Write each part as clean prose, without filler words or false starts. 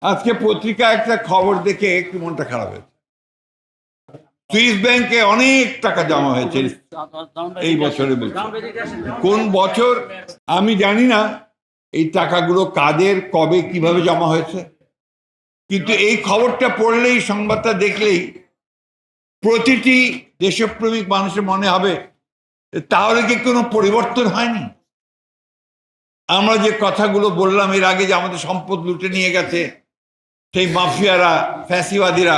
আজকে পত্রিকায় একটা খবর দেখে একটু মনটা খারাপ হয়েছে। সুইস ব্যাংকে অনেক টাকা জমা হয়েছে এই বছরে। কোন বছর আমি জানি না, এই টাকাগুলো কাদের কবে কিভাবে জমা হয়েছে, কিন্তু এই খবরটা পড়লেই, সংবাদটা দেখলেই প্রতিটি দেশপ্রেমিক মানুষের মনে হবে তাহলে কি কোনো পরিবর্তন হয়নি? আমরা যে কথাগুলো বললাম এর আগে, যে আমাদের সম্পদ লুটে নিয়ে গেছে সেই মাফিয়ারা, ফ্যাসিবাদীরা,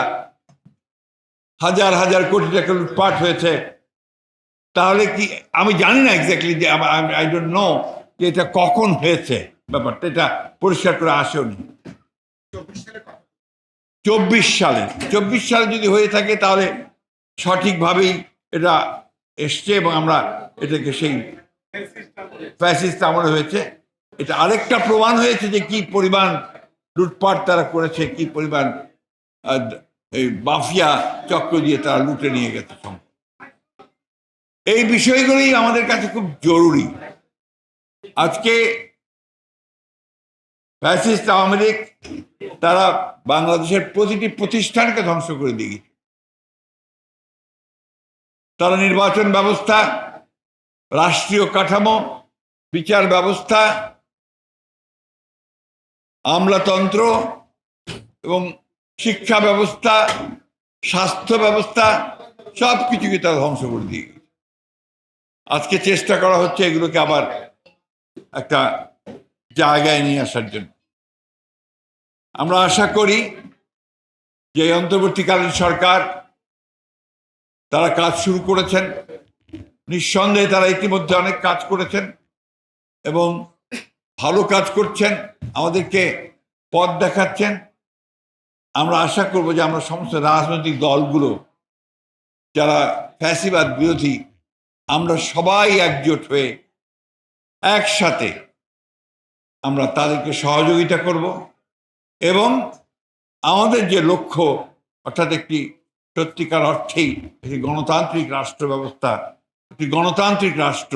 হাজার হাজার কোটি টাকা লুটপাট হয়েছে, তাহলে কি, আমি জানি না এক্স্যাক্টলি, যে আই ডোন্ট নো যে এটা কখন হয়েছে, ব্যাপারটা এটা পরিষ্কার করে আসেনি। 24 সালে যদি হয়ে থাকে তাহলে সঠিকভাবেই এটা এসছে, এবং আমরা এটাকে সেই ফ্যাসিস্ট আমলে হয়েছে। এটা আরেকটা প্রমাণ হয়েছে যে কি পরিমাণ লুটপাট তারা করেছে, কি পরিমাণ এই মাফিয়া চক্র দিয়ে তারা লুটে নিয়ে গেছে। এই বিষয়গুলি আমাদের কাছে খুব জরুরি। আজকে ফ্যাসিস্ট আওয়ামী লীগ তারা বাংলাদেশের প্রতিটি প্রতিষ্ঠানকে ধ্বংস করে দিয়েছে। তারা নির্বাচন ব্যবস্থা, রাষ্ট্রীয় কাঠামো, বিচার ব্যবস্থা, আমলাতন্ত্র এবং শিক্ষা ব্যবস্থা, স্বাস্থ্য ব্যবস্থা, সব কিছুকে তারা ধ্বংস করে দিয়ে গেছে। আজকে চেষ্টা করা হচ্ছে এগুলোকে আবার একটা জায়গায় নিয়ে আসার জন্য। আমরা আশা করি যে অন্তর্বর্তীকালীন সরকার তারা কাজ শুরু করেছেন, নিঃসন্দেহে তারা ইতিমধ্যে অনেক কাজ করেছেন এবং ভালো কাজ করছেন, আমাদেরকে পথ দেখাচ্ছেন। আমরা আশা করব যে আমরা সমস্ত রাজনৈতিক দলগুলো যারা ফ্যাসিবাদ বিরোধী, আমরা সবাই একজোট হয়ে একসাথে আমরা তাদেরকে সহযোগিতা করব এবং আমাদের যে লক্ষ্য, অর্থাৎ একটি সত্যিকার অর্থেই একটি গণতান্ত্রিক রাষ্ট্র ব্যবস্থা, একটি গণতান্ত্রিক রাষ্ট্র,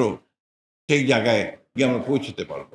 সেই জায়গায় গিয়ে আমরা পৌঁছতে পারবো।